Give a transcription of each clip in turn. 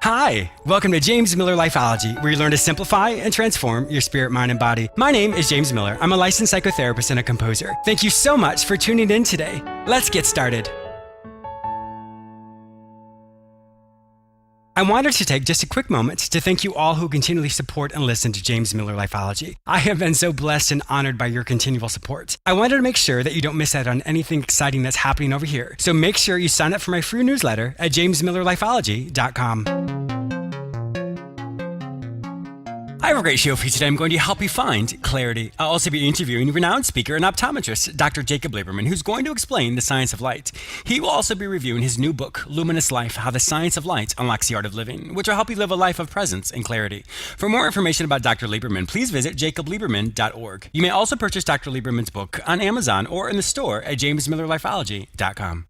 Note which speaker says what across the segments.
Speaker 1: Hi, welcome to James Miller Lifeology, where you learn to simplify and transform your spirit, mind, and body. My name is James Miller. I'm a licensed psychotherapist and a composer. Thank you so much for tuning in today. Let's get started. I wanted to take just a quick moment to thank you all who continually support and listen to James Miller Lifeology. I have been so blessed and honored by your continual support. I wanted to make sure that you don't miss out on anything exciting that's happening over here. So make sure you sign up for my free newsletter at jamesmillerlifeology.com. I have a great show for you today. I'm going to help you find clarity. I'll also be interviewing renowned speaker and optometrist, Dr. Jacob Liberman, who's going to explain the science of light. He will also be reviewing his new book, Luminous Life, How the Science of Light Unlocks the Art of Living, which will help you live a life of presence and clarity. For more information about Dr. Liberman, please visit jacobliberman.org. You may also purchase Dr. Liberman's book on Amazon or in the store at jamesmillerlifeology.com.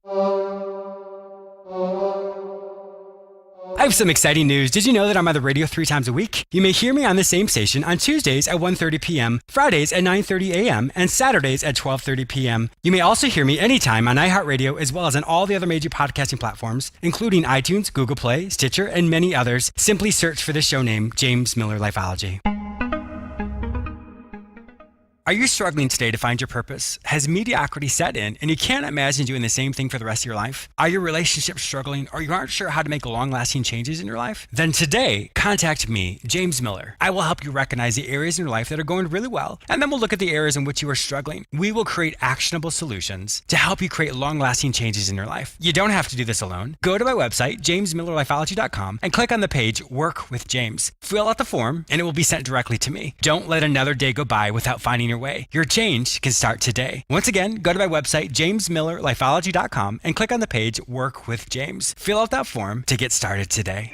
Speaker 1: I have some exciting news. Did you know that I'm on the radio 3 times a week? You may hear me on the same station on Tuesdays at 1:30 p.m., Fridays at 9:30 a.m., and Saturdays at 12:30 p.m. You may also hear me anytime on iHeartRadio as well as on all the other major podcasting platforms, including iTunes, Google Play, Stitcher, and many others. Simply search for the show name, James Miller Lifeology. Are you struggling today to find your purpose? Has mediocrity set in and you can't imagine doing the same thing for the rest of your life? Are your relationships struggling or you aren't sure how to make long-lasting changes in your life? Then today, contact me, James Miller. I will help you recognize the areas in your life that are going really well, and then we'll look at the areas in which you are struggling. We will create actionable solutions to help you create long-lasting changes in your life. You don't have to do this alone. Go to my website, jamesmillerlifeology.com, and click on the page, Work with James. Fill out the form, and it will be sent directly to me. Don't let another day go by without finding your way. Your change can start today. Once again, go to my website, jamesmillerlifeology.com, and click on the page, Work with James. Fill out that form to get started today.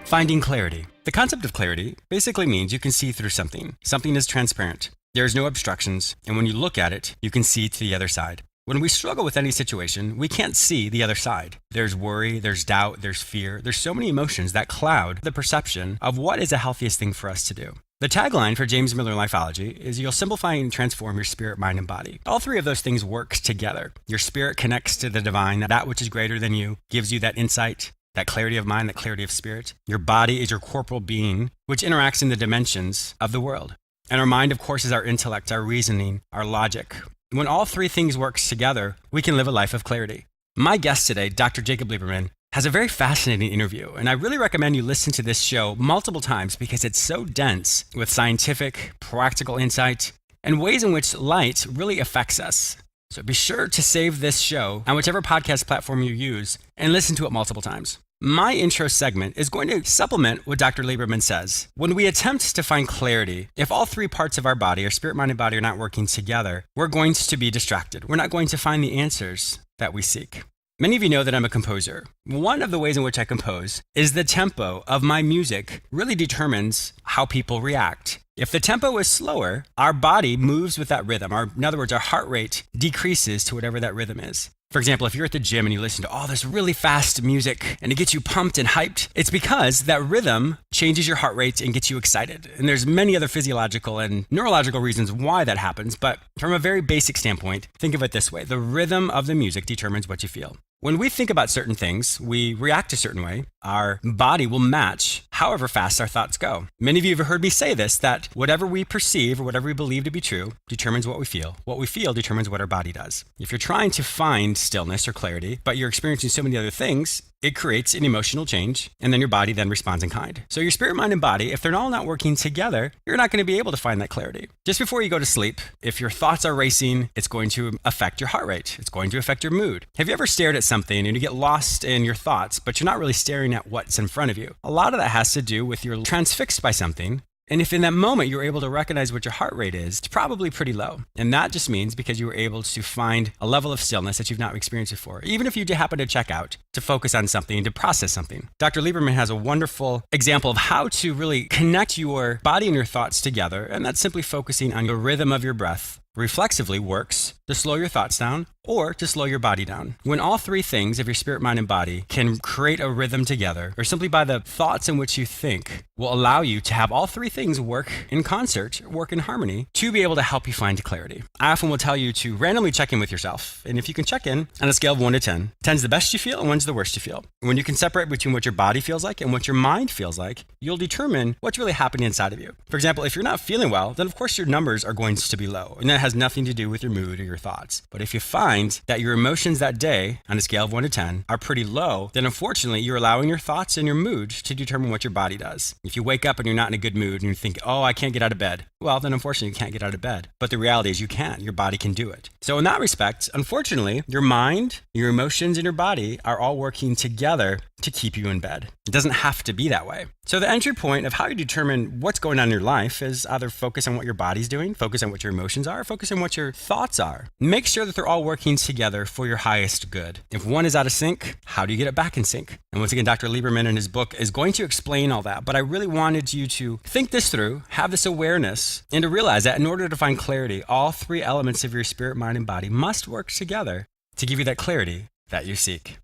Speaker 1: Finding clarity. The concept of clarity basically means you can see through something. Something is transparent. There's no obstructions, and when you look at it, you can see to the other side. When we struggle with any situation, we can't see the other side. There's worry, there's doubt, there's fear. There's so many emotions that cloud the perception of what is the healthiest thing for us to do. The tagline for James Miller Lifeology is you'll simplify and transform your spirit, mind, and body. All 3 of those things work together. Your spirit connects to the divine, that which is greater than you, gives you that insight, that clarity of mind, that clarity of spirit. Your body is your corporal being, which interacts in the dimensions of the world. And our mind, of course, is our intellect, our reasoning, our logic. When all 3 things work together, we can live a life of clarity. My guest today, Dr. Jacob Liberman, has a very fascinating interview, and I really recommend you listen to this show multiple times because it's so dense with scientific, practical insight and ways in which light really affects us. So be sure to save this show on whichever podcast platform you use and listen to it multiple times. My intro segment is going to supplement what Dr. Liberman says. When we attempt to find clarity, if all 3 parts of our body, our spirit, mind, and body, are not working together, we're going to be distracted. We're not going to find the answers that we seek. Many of you know that I'm a composer. One of the ways in which I compose is the tempo of my music really determines how people react. If the tempo is slower, our body moves with that rhythm. In other words, our heart rate decreases to whatever that rhythm is. For example, if you're at the gym and you listen to all this really fast music and it gets you pumped and hyped, it's because that rhythm changes your heart rate and gets you excited. And there's many other physiological and neurological reasons why that happens. But from a very basic standpoint, think of it this way. The rhythm of the music determines what you feel. When we think about certain things, we react a certain way. Our body will match however fast our thoughts go. Many of you have heard me say this, that whatever we perceive or whatever we believe to be true determines what we feel. What we feel determines what our body does. If you're trying to find stillness or clarity, but you're experiencing so many other things, it creates an emotional change, and then your body then responds in kind. So your spirit, mind, and body, if they're all not working together, you're not going to be able to find that clarity. Just before you go to sleep, if your thoughts are racing, it's going to affect your heart rate. It's going to affect your mood. Have you ever stared at something and you get lost in your thoughts, but you're not really staring at what's in front of you? A lot of that has to do with you're transfixed by something. And if in that moment you're able to recognize what your heart rate is, it's probably pretty low. And that just means because you were able to find a level of stillness that you've not experienced before, even if you happen to check out, to focus on something, to process something. Dr. Liberman has a wonderful example of how to really connect your body and your thoughts together, and that's simply focusing on the rhythm of your breath reflexively works to slow your thoughts down or to slow your body down. When all three things of your spirit, mind, and body can create a rhythm together, or simply by the thoughts in which you think, will allow you to have all three things work in concert, work in harmony, to be able to help you find clarity. I often will tell you to randomly check in with yourself. And if you can check in on a scale of 1 to 10, 10's the best you feel and 1's the worst you feel. When you can separate between what your body feels like and what your mind feels like, you'll determine what's really happening inside of you. For example, if you're not feeling well, then of course your numbers are going to be low. And that has nothing to do with your mood or your thoughts. But if you find that your emotions that day on a scale of 1 to 10 are pretty low, then unfortunately you're allowing your thoughts and your mood to determine what your body does. If you wake up and you're not in a good mood and you think, oh, I can't get out of bed, well, then unfortunately you can't get out of bed. But the reality is you can. Your body can do it. So in that respect, unfortunately, your mind, your emotions, and your body are all working together to keep you in bed. It doesn't have to be that way. So the entry point of how you determine what's going on in your life is either focus on what your body's doing, focus on what your emotions are, focus on what your thoughts are. Make sure that they're all working together for your highest good. If one is out of sync, how do you get it back in sync? And once again, Dr. Liberman in his book is going to explain all that, but I really wanted you to think this through, have this awareness, and to realize that in order to find clarity, all three elements of your spirit, mind, and body must work together to give you that clarity that you seek.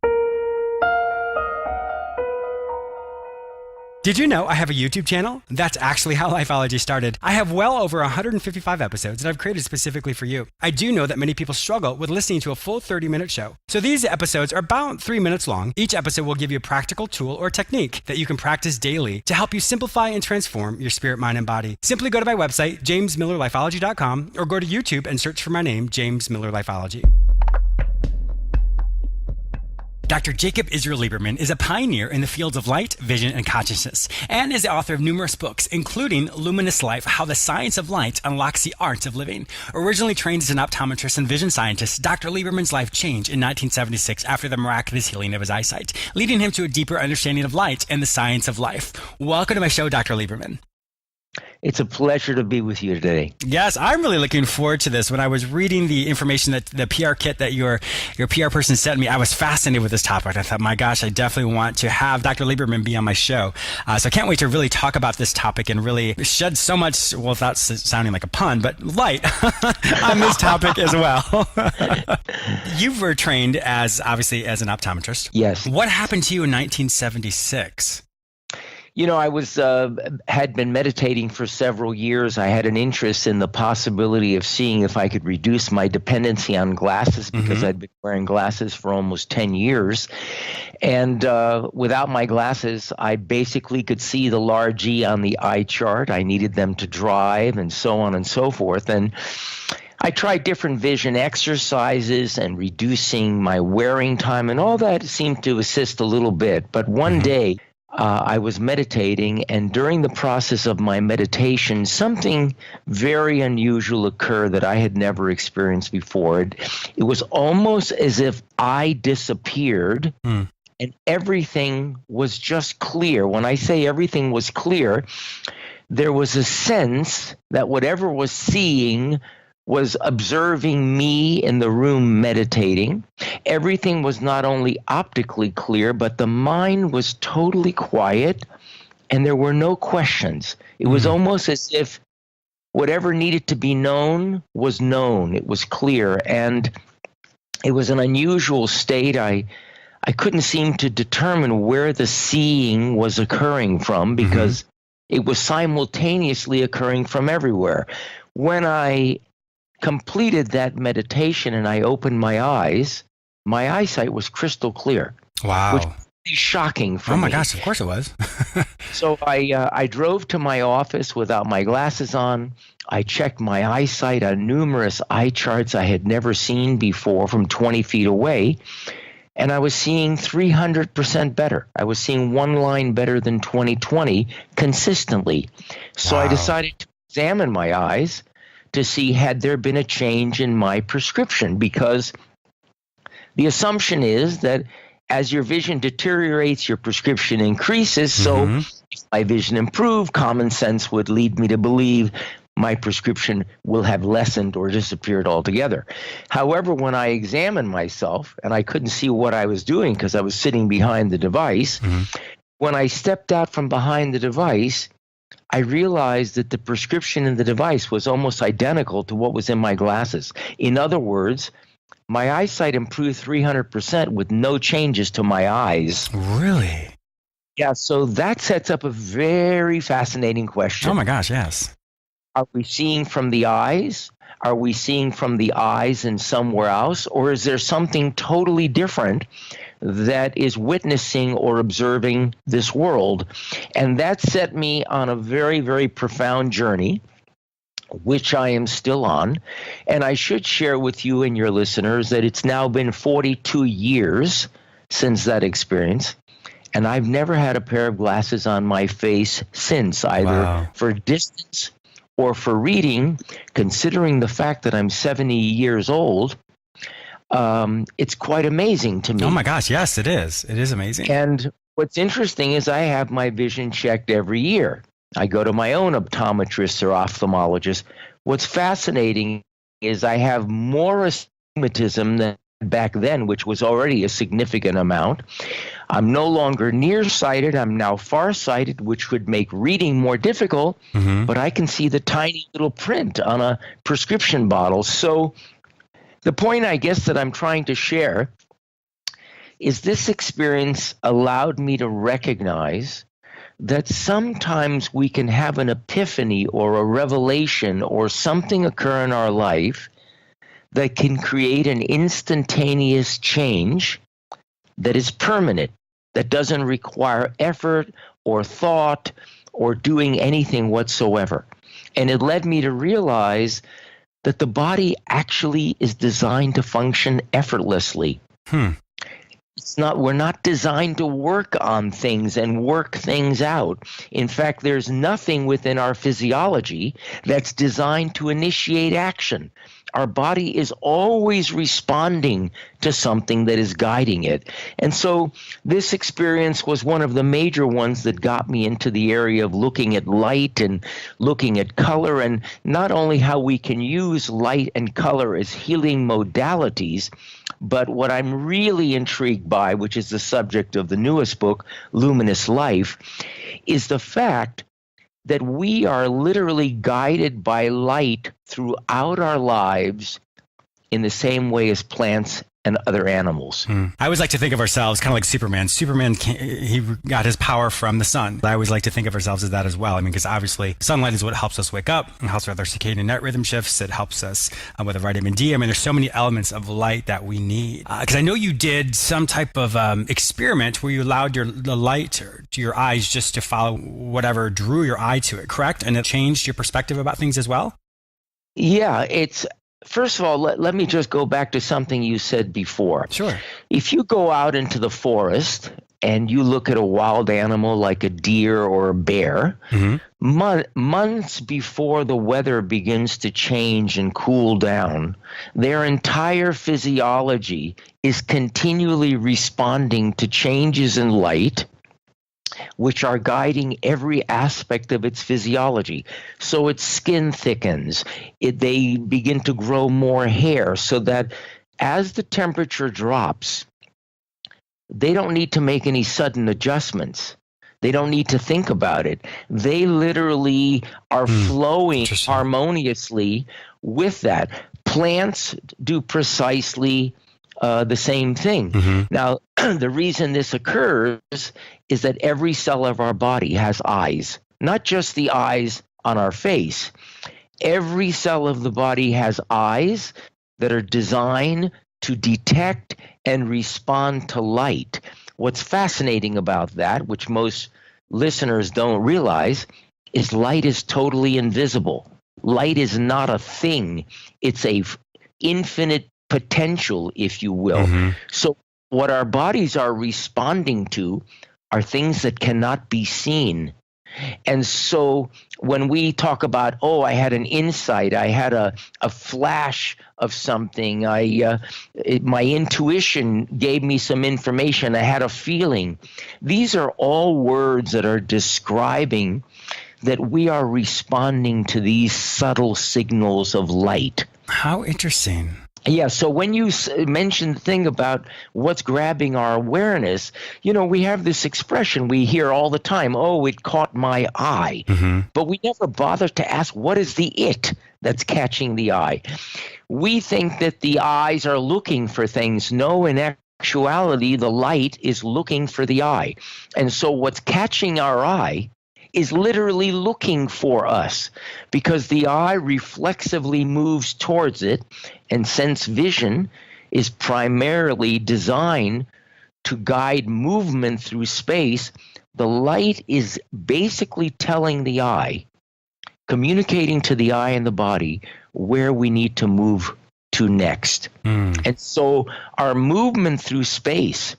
Speaker 1: Did you know I have a YouTube channel? That's actually how Lifeology started. I have well over 155 episodes that I've created specifically for you. I do know that many people struggle with listening to a full 30-minute show. So these episodes are about 3 minutes long. Each episode will give you a practical tool or technique that you can practice daily to help you simplify and transform your spirit, mind, and body. Simply go to my website, jamesmillerlifeology.com, or go to YouTube and search for my name, James Miller Lifeology. Dr. Jacob Israel Liberman is a pioneer in the fields of light, vision, and consciousness, and is the author of numerous books, including Luminous Life, How the Science of Light Unlocks the Art of Living. Originally trained as an optometrist and vision scientist, Dr. Liberman's life changed in 1976 after the miraculous healing of his eyesight, leading him to a deeper understanding of light and the science of life. Welcome to my show, Dr. Liberman.
Speaker 2: It's a pleasure to be with you today.
Speaker 1: Yes, I'm really looking forward to this. When I was reading the information that the PR kit that your PR person sent me, I was fascinated with this topic. I thought, my gosh, I definitely want to have Dr. Liberman be on my show. So I can't wait to really talk about this topic and really shed so much, well, without sounding like a pun, but light on this topic as well. You were trained obviously as an optometrist.
Speaker 2: Yes.
Speaker 1: What happened to you in 1976?
Speaker 2: You know, I had been meditating for several years. I had an interest in the possibility of seeing if I could reduce my dependency on glasses because I'd been wearing glasses for almost 10 years. And without my glasses, I basically could see the large E on the eye chart. I needed them to drive and so on and so forth. And I tried different vision exercises and reducing my wearing time, and all that seemed to assist a little bit. But one day, I was meditating, and during the process of my meditation, something very unusual occurred that I had never experienced before. It was almost as if I disappeared, and everything was just clear. When I say everything was clear, there was a sense that whatever was seeing was observing me in the room meditating. Everything was not only optically clear, but the mind was totally quiet and there were no questions. It was almost as if whatever needed to be known was known. It was clear, and it was an unusual state. I couldn't seem to determine where the seeing was occurring from because it was simultaneously occurring from everywhere. When I completed that meditation and I opened my eyes, my eyesight was crystal clear.
Speaker 1: Wow.
Speaker 2: Which was shocking for me.
Speaker 1: Oh my gosh, of course it was.
Speaker 2: So I drove to my office without my glasses on. I checked my eyesight on numerous eye charts I had never seen before from 20 feet away, and I was seeing 300% better. I was seeing one line better than 20/20 consistently. So I decided to examine my eyes to see had there been a change in my prescription, because the assumption is that as your vision deteriorates, your prescription increases. So if my vision improved, common sense would lead me to believe my prescription will have lessened or disappeared altogether. However, when I examined myself, and I couldn't see what I was doing because I was sitting behind the device, when I stepped out from behind the device, I realized that the prescription in the device was almost identical to what was in my glasses. In other words, my eyesight improved 300% with no changes to my eyes.
Speaker 1: Really?
Speaker 2: Yeah, so that sets up a very fascinating question.
Speaker 1: Oh my gosh, yes.
Speaker 2: Are we seeing from the eyes? Are we seeing from the eyes and somewhere else? Or is there something totally different that is witnessing or observing this world? And that set me on a very, very profound journey, which I am still on. And I should share with you and your listeners that it's now been 42 years since that experience. And I've never had a pair of glasses on my face since, either for distance or for reading. Considering the fact that I'm 70 years old, it's quite amazing to me.
Speaker 1: Oh my gosh, yes, it is. It is amazing.
Speaker 2: And what's interesting is I have my vision checked every year. I go to my own optometrist or ophthalmologist. What's fascinating is I have more astigmatism than back then, which was already a significant amount. I'm no longer nearsighted. I'm now farsighted, which would make reading more difficult, but I can see the tiny little print on a prescription bottle. So the point, I guess, that I'm trying to share is this experience allowed me to recognize that sometimes we can have an epiphany or a revelation or something occur in our life that can create an instantaneous change that is permanent, that doesn't require effort or thought or doing anything whatsoever. And it led me to realize that the body actually is designed to function effortlessly. We're not designed to work on things and work things out. In fact, there's nothing within our physiology that's designed to initiate action. Our body is always responding to something that is guiding it. And so this experience was one of the major ones that got me into the area of looking at light and looking at color, and not only how we can use light and color as healing modalities, but what I'm really intrigued by, which is the subject of the newest book, Luminous Life, is the fact that we are literally guided by light throughout our lives in the same way as plants and other animals.
Speaker 1: I always like to think of ourselves kind of like Superman. Superman, he got his power from the sun. I always like to think of ourselves as that as well. I mean, because obviously sunlight is what helps us wake up. It helps with our circadian night rhythm shifts. It helps us with the vitamin D. I mean, there's so many elements of light that we need. Because I know you did some type of experiment where you allowed the light to your eyes just to follow whatever drew your eye to it, correct? And it changed your perspective about things as well?
Speaker 2: Yeah, first of all, let me just go back to something you said before.
Speaker 1: Sure.
Speaker 2: If you go out into the forest and you look at a wild animal like a deer or a bear, months before the weather begins to change and cool down, their entire physiology is continually responding to changes in light, which are guiding every aspect of its physiology. So its skin thickens, they begin to grow more hair, so that as the temperature drops, they don't need to make any sudden adjustments. They don't need to think about it. They literally are flowing harmoniously with that. Plants do precisely the same thing. Now, the reason this occurs is that every cell of our body has eyes, not just the eyes on our face. Every cell of the body has eyes that are designed to detect and respond to light. What's fascinating about that, which most listeners don't realize, is light is totally invisible. Light is not a thing. It's a infinite potential, if you will. So what our bodies are responding to are things that cannot be seen. And so when we talk about, I had an insight, I had a flash of something, my intuition gave me some information, I had a feeling. These are all words that are describing that we are responding to these subtle signals of light.
Speaker 1: How interesting.
Speaker 2: Yeah, so when you mentioned the thing about what's grabbing our awareness, you know, we have this expression we hear all the time, oh, it caught my eye. But we never bother to ask, what is the it that's catching the eye? We think that the eyes are looking for things. No, in actuality, the light is looking for the eye. And so what's catching our eye is literally looking for us, because the eye reflexively moves towards it, and since vision is primarily designed to guide movement through space, the light is basically telling the eye, communicating to the eye and the body where we need to move to next. And so our movement through space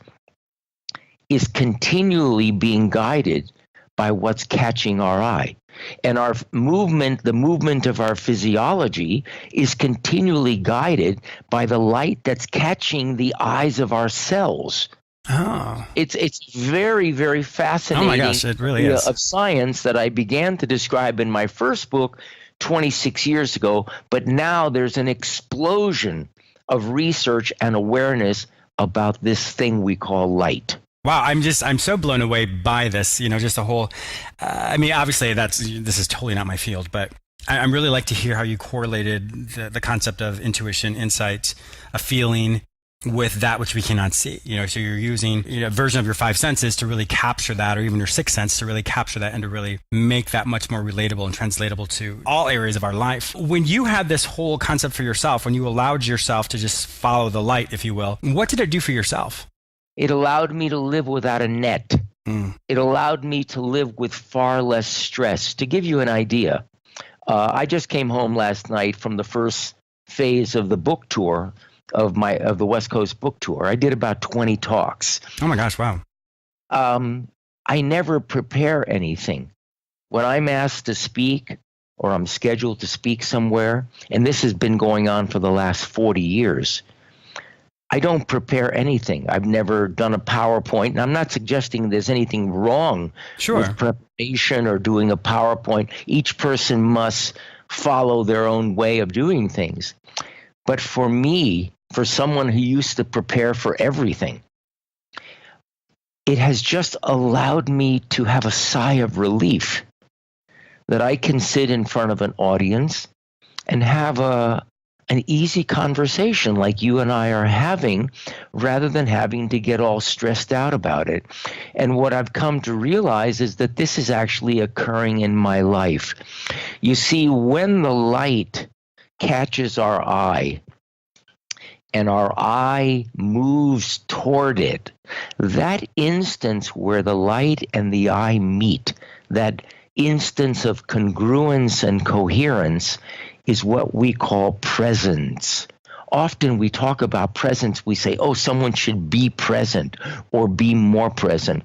Speaker 2: is continually being guided by what's catching our eye. And our movement, the movement of our physiology, is continually guided by the light that's catching the eyes of our cells.
Speaker 1: Oh.
Speaker 2: It's very, very fascinating.
Speaker 1: Oh my gosh, it really is.
Speaker 2: Of science that I began to describe in my first book 26 years ago, but now there's an explosion of research and awareness about this thing we call light.
Speaker 1: Wow, I'm so blown away by this, you know, just the whole, I mean, obviously this is totally not my field, but I really like to hear how you correlated the concept of intuition, insight, a feeling with that which we cannot see, you know, so you're using, you know, a version of your five senses to really capture that, or even your sixth sense to really capture that and to really make that much more relatable and translatable to all areas of our life. When you had this whole concept for yourself, when you allowed yourself to just follow the light, if you will, what did it do for yourself?
Speaker 2: It allowed me to live without a net. It allowed me to live with far less stress. To give you an idea, I just came home last night from the first phase of the book tour of the West Coast book tour. I did about 20 talks.
Speaker 1: Oh my gosh, wow.
Speaker 2: I never prepare anything. When I'm asked to speak or I'm scheduled to speak somewhere, and this has been going on for the last 40 years, I don't prepare anything. I've never done a PowerPoint, and I'm not suggesting there's anything wrong with preparation or doing a PowerPoint. Each person must follow their own way of doing things. But for me, for someone who used to prepare for everything, it has just allowed me to have a sigh of relief that I can sit in front of an audience and have an easy conversation like you and I are having, rather than having to get all stressed out about it. And what I've come to realize is that this is actually occurring in my life. You see, when the light catches our eye and our eye moves toward it, that instance where the light and the eye meet, that instance of congruence and coherence, is what we call presence. Often we talk about presence, we say, oh, someone should be present or be more present.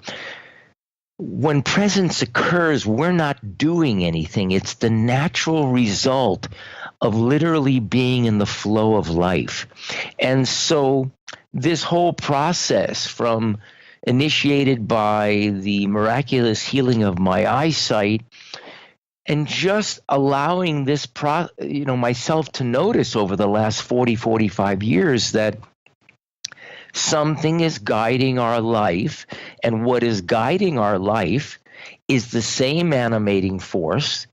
Speaker 2: When presence occurs, we're not doing anything. It's the natural result of literally being in the flow of life. And so this whole process, from initiated by the miraculous healing of my eyesight, and just allowing this, myself to notice over the last 40, 45 years that something is guiding our life, and what is guiding our life is the same animating force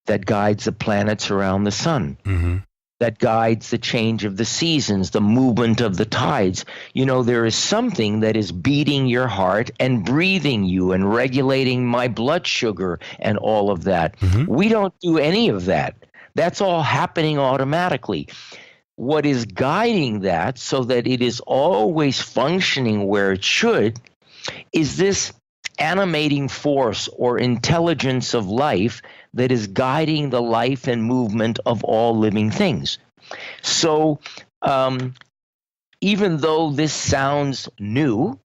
Speaker 2: that guides the planets around the sun, that guides the change of the seasons, the movement of the tides. You know, there is something that is beating your heart and breathing you and regulating my blood sugar and all of that. We don't do any of that. That's all happening automatically. What is guiding that so that it is always functioning where it should is this animating force or intelligence of life that is guiding the life and movement of all living things. So even though this sounds new,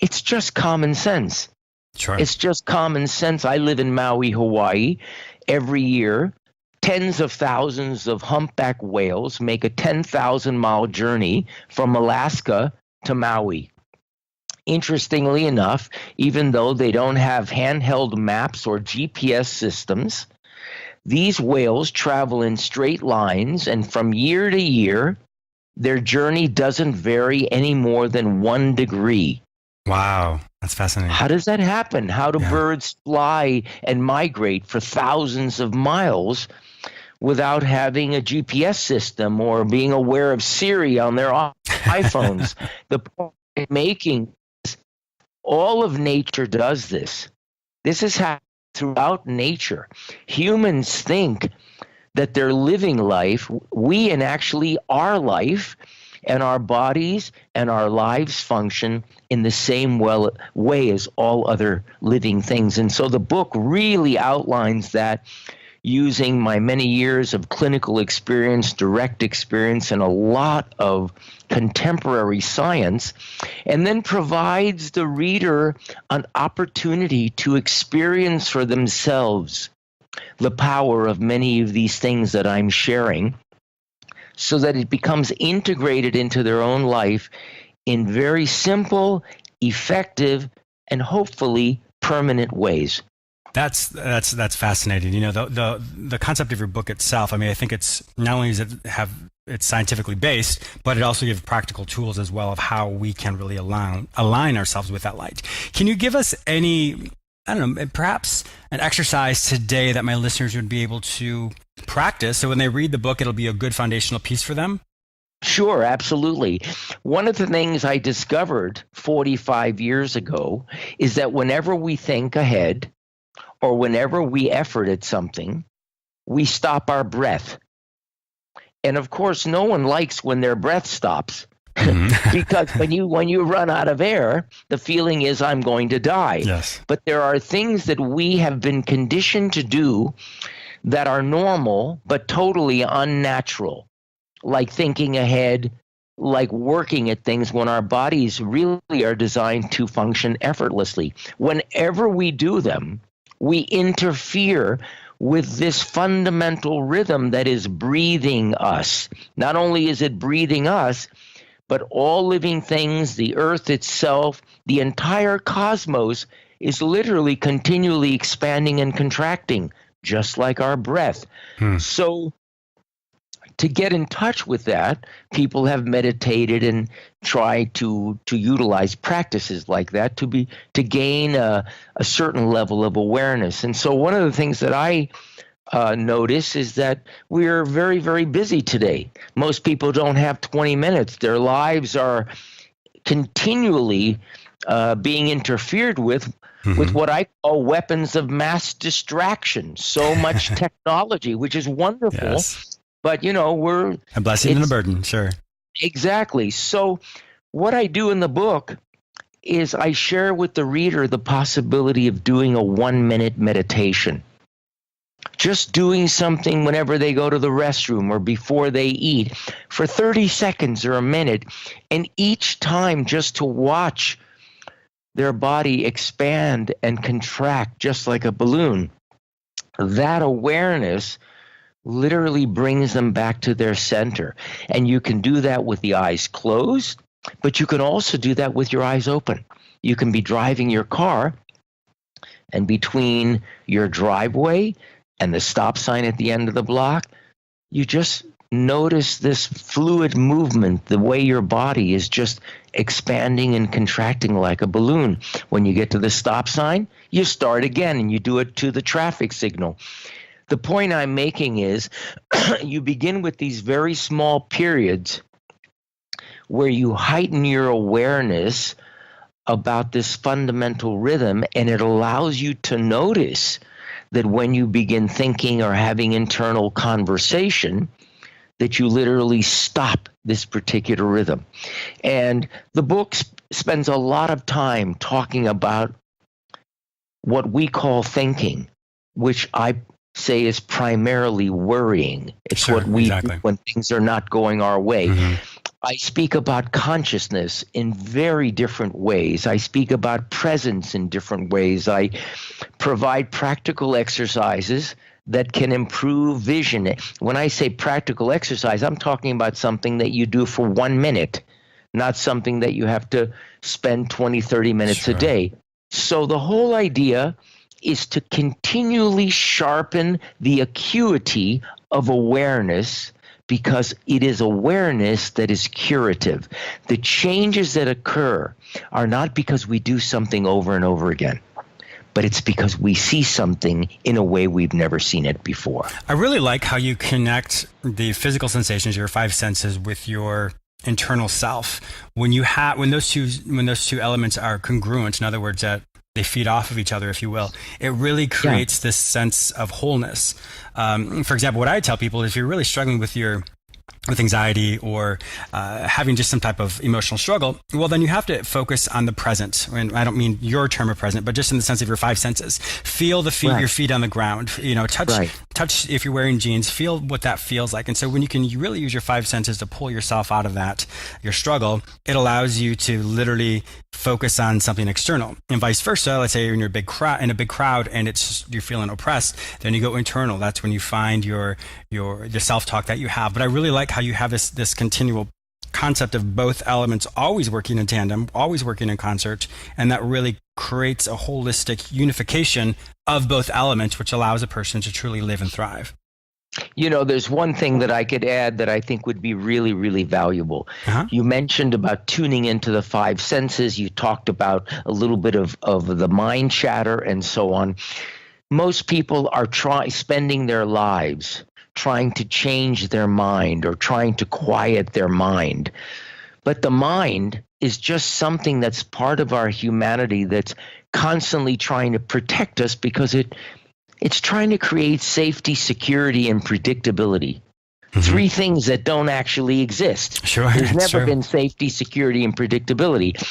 Speaker 2: it's just common sense.
Speaker 1: Sure.
Speaker 2: It's just common sense. I live in Maui, Hawaii. Every year, tens of thousands of humpback whales make a 10,000-mile journey from Alaska to Maui. Interestingly enough, even though they don't have handheld maps or GPS systems, these whales travel in straight lines, and from year to year, their journey doesn't vary any more than 1 degree.
Speaker 1: Wow, that's fascinating.
Speaker 2: How does that happen? How do
Speaker 1: Yeah.
Speaker 2: birds fly and migrate for thousands of miles without having a GPS system or being aware of Siri on their iPhones? The point I'm making is all of nature does this. This is happening throughout nature. Humans think that they're living life, we and actually our life and our bodies and our lives function in the same way as all other living things. And so the book really outlines that using my many years of clinical experience, direct experience, and a lot of contemporary science, and then provides the reader an opportunity to experience for themselves the power of many of these things that I'm sharing, so that it becomes integrated into their own life in very simple, effective, and hopefully permanent ways.
Speaker 1: That's fascinating. You know, the concept of your book itself, I mean, I think it's not only does it have it's scientifically based, but it also gives practical tools as well of how we can really align ourselves with that light. Can you give us any, I don't know, perhaps an exercise today that my listeners would be able to practice, so when they read the book, it'll be a good foundational piece for them?
Speaker 2: Sure, absolutely. One of the things I discovered 45 years ago is that whenever we think ahead or whenever we effort at something, we stop our breath. And of course, no one likes when their breath stops. Because when you run out of air, the feeling is I'm going to die.
Speaker 1: Yes.
Speaker 2: But there are things that we have been conditioned to do that are normal but totally unnatural, like thinking ahead, like working at things when our bodies really are designed to function effortlessly. Whenever we do them, we interfere with this fundamental rhythm that is breathing us. Not only is it breathing us, but all living things, the earth itself, the entire cosmos is literally continually expanding and contracting, just like our breath. So to get in touch with that, people have meditated and tried to utilize practices like that to gain a certain level of awareness. And so one of the things that I notice is that we're very, very busy today. Most people don't have 20 minutes. Their lives are continually being interfered with what I call weapons of mass distraction. So much technology, which is wonderful.
Speaker 1: Yes.
Speaker 2: But, you know, we're
Speaker 1: a blessing and a burden, sure.
Speaker 2: Exactly. So what I do in the book is I share with the reader the possibility of doing a 1-minute meditation. Just doing something whenever they go to the restroom or before they eat for 30 seconds or a minute. And each time just to watch their body expand and contract just like a balloon. That awareness literally brings them back to their center. And you can do that with the eyes closed, but you can also do that with your eyes open. You can be driving your car, and between your driveway and the stop sign at the end of the block, you just notice this fluid movement, the way your body is just expanding and contracting like a balloon. When you get to the stop sign, you start again and you do it to the traffic signal. The point I'm making is you begin with these very small periods where you heighten your awareness about this fundamental rhythm, and it allows you to notice that when you begin thinking or having internal conversation, that you literally stop this particular rhythm. And the book spends a lot of time talking about what we call thinking, which I say is primarily worrying. It's what we do when things are not going our way. I speak about consciousness in very different ways. I speak about presence in different ways. I provide practical exercises that can improve vision. When I say practical exercise, I'm talking about something that you do for 1 minute, not something that you have to spend 20, 30 minutes a day. So the whole idea is to continually sharpen the acuity of awareness because it is awareness that is curative. The changes that occur are not because we do something over and over again, but it's because we see something in a way we've never seen it before.
Speaker 1: I really like how you connect the physical sensations, your five senses, with your internal self. When those two elements are congruent, in other words, that they feed off of each other, if you will, it really creates this sense of wholeness. For example, what I tell people is if you're really struggling with anxiety or having just some type of emotional struggle, well, then you have to focus on the present. And I don't mean your term of present, but just in the sense of your five senses. Feel your feet on the ground. Touch if you're wearing jeans. Feel what that feels like. And so when you really use your five senses to pull yourself out of that, your struggle, it allows you to literally focus on something external. And vice versa. Let's say you're in a big crowd and you're feeling oppressed. Then you go internal. That's when you find the self-talk that you have. But I really like how you have this continual concept of both elements always working in tandem, always working in concert, and that really creates a holistic unification of both elements, which allows a person to truly live and thrive.
Speaker 2: There's one thing that I could add that I think would be really, really valuable. You mentioned about tuning into the five senses. You talked about a little bit of the mind chatter and so on. Most people are spending their lives trying to change their mind or trying to quiet their mind. But the mind is just something that's part of our humanity that's constantly trying to protect us because it's trying to create safety, security, and predictability. Mm-hmm. Three things that don't actually exist.
Speaker 1: Sure,
Speaker 2: There's never been safety, security, and predictability.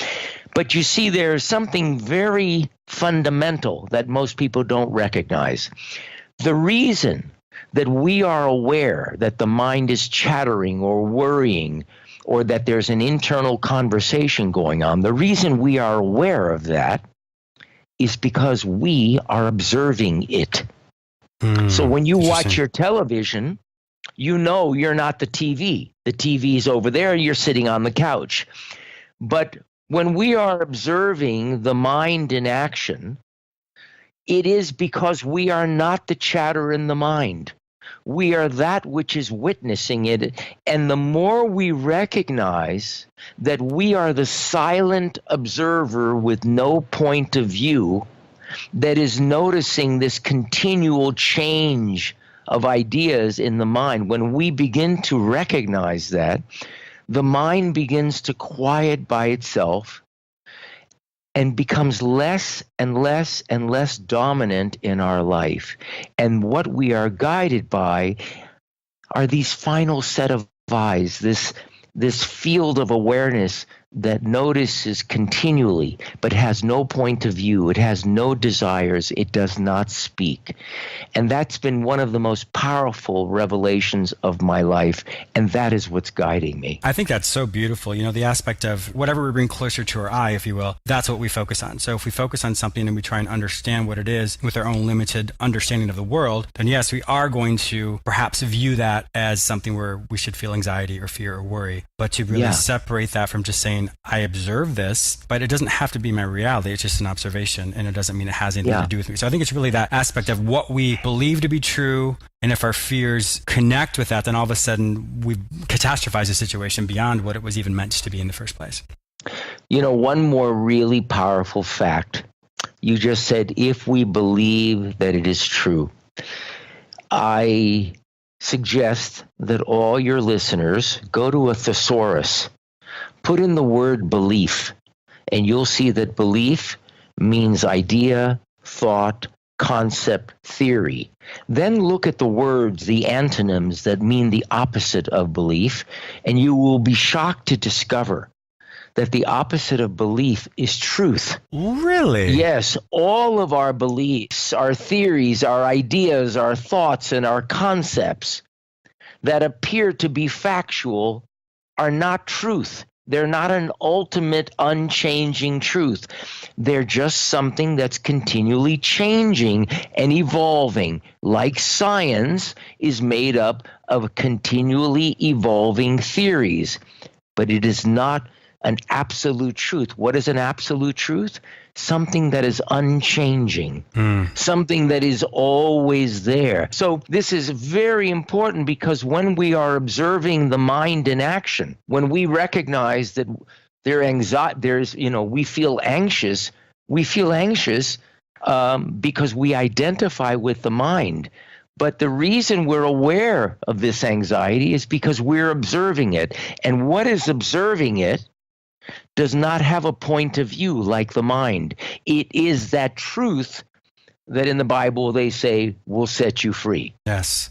Speaker 2: But you see, there's something very fundamental that most people don't recognize. The reason that we are aware that the mind is chattering or worrying or that there's an internal conversation going on, the reason we are aware of that is because we are observing it. So when you watch your television, you're not the TV. The TV is over there, you're sitting on the couch. But when we are observing the mind in action, it is because we are not the chatter in the mind. We are that which is witnessing it. And the more we recognize that we are the silent observer with no point of view that is noticing this continual change of ideas in the mind, when we begin to recognize that, the mind begins to quiet by itself and becomes less and less and less dominant in our life. And what we are guided by are these final set of eyes, this field of awareness that notices continually, but has no point of view. It has no desires. It does not speak. And that's been one of the most powerful revelations of my life. And that is what's guiding me.
Speaker 1: I think that's so beautiful. The aspect of whatever we bring closer to our eye, if you will, that's what we focus on. So if we focus on something and we try and understand what it is with our own limited understanding of the world, then yes, we are going to perhaps view that as something where we should feel anxiety or fear or worry. But to really separate that from just saying, I observe this, but it doesn't have to be my reality. It's just an observation, and it doesn't mean it has anything to do with me. So I think it's really that aspect of what we believe to be true, and if our fears connect with that, then all of a sudden we catastrophize the situation beyond what it was even meant to be in the first place.
Speaker 2: One more really powerful fact. You just said, if we believe that it is true. I suggest that all your listeners go to a thesaurus, put in the word belief, and you'll see that belief means idea, thought, concept, theory. Then look at the words, the antonyms that mean the opposite of belief, and you will be shocked to discover that the opposite of belief is truth.
Speaker 1: Really?
Speaker 2: Yes, all of our beliefs, our theories, our ideas, our thoughts, and our concepts that appear to be factual are not truth. They're not an ultimate unchanging truth. They're just something that's continually changing and evolving, like science is made up of continually evolving theories. But it is not an absolute truth. What is an absolute truth? Something that is unchanging, something that is always there. So this is very important, because when we are observing the mind in action, when we recognize that we feel anxious, because we identify with the mind. But the reason we're aware of this anxiety is because we're observing it. And what is observing it does not have a point of view like the mind. It is that truth that in the Bible they say will set you free.
Speaker 1: Yes.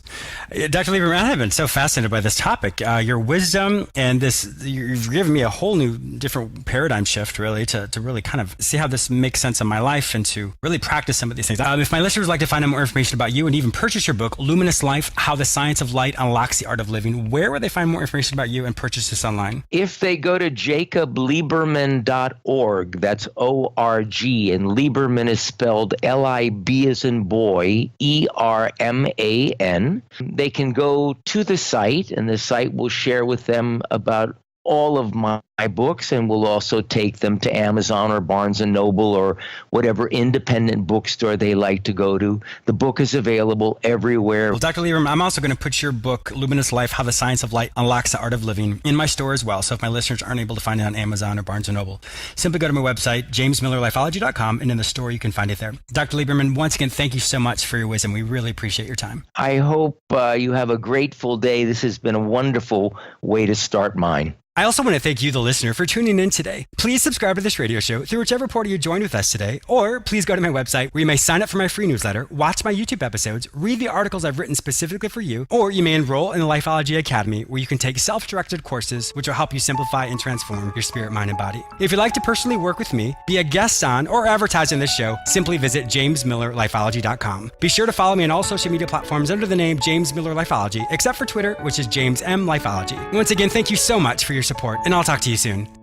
Speaker 1: Dr. Liberman, I have been so fascinated by this topic. Your wisdom and you've given me a whole new, different paradigm shift, really, to really kind of see how this makes sense in my life and to really practice some of these things. If my listeners would like to find out more information about you and even purchase your book, Luminous Life, How the Science of Light Unlocks the Art of Living, where would they find more information about you and purchase this online?
Speaker 2: If they go to jacobliberman.org, that's O-R-G, and Liberman is spelled L-I-B as in boy, E-R-M-A-N. They can go to the site, and the site will share with them about all of my books, and will also take them to Amazon or Barnes & Noble or whatever independent bookstore they like to go to. The book is available everywhere.
Speaker 1: Well, Dr. Lieberman, I'm also going to put your book, Luminous Life, How the Science of Light Unlocks the Art of Living, in my store as well. So if my listeners aren't able to find it on Amazon or Barnes & Noble, simply go to my website, jamesmillerlifeology.com, and in the store you can find it there. Dr. Lieberman, once again, thank you so much for your wisdom. We really appreciate your time.
Speaker 2: I hope you have a grateful day. This has been a wonderful way to start mine.
Speaker 1: I also want to thank you, the listener, for tuning in today. Please subscribe to this radio show through whichever portal you joined with us today, or please go to my website where you may sign up for my free newsletter, watch my YouTube episodes, read the articles I've written specifically for you, or you may enroll in the Lifeology Academy, where you can take self-directed courses which will help you simplify and transform your spirit, mind, and body. If you'd like to personally work with me, be a guest on, or advertise on this show, simply visit jamesmillerlifeology.com. Be sure to follow me on all social media platforms under the name James Miller Lifeology, except for Twitter, which is James M. Lifeology. Once again, thank you so much for your support, and I'll talk to you soon.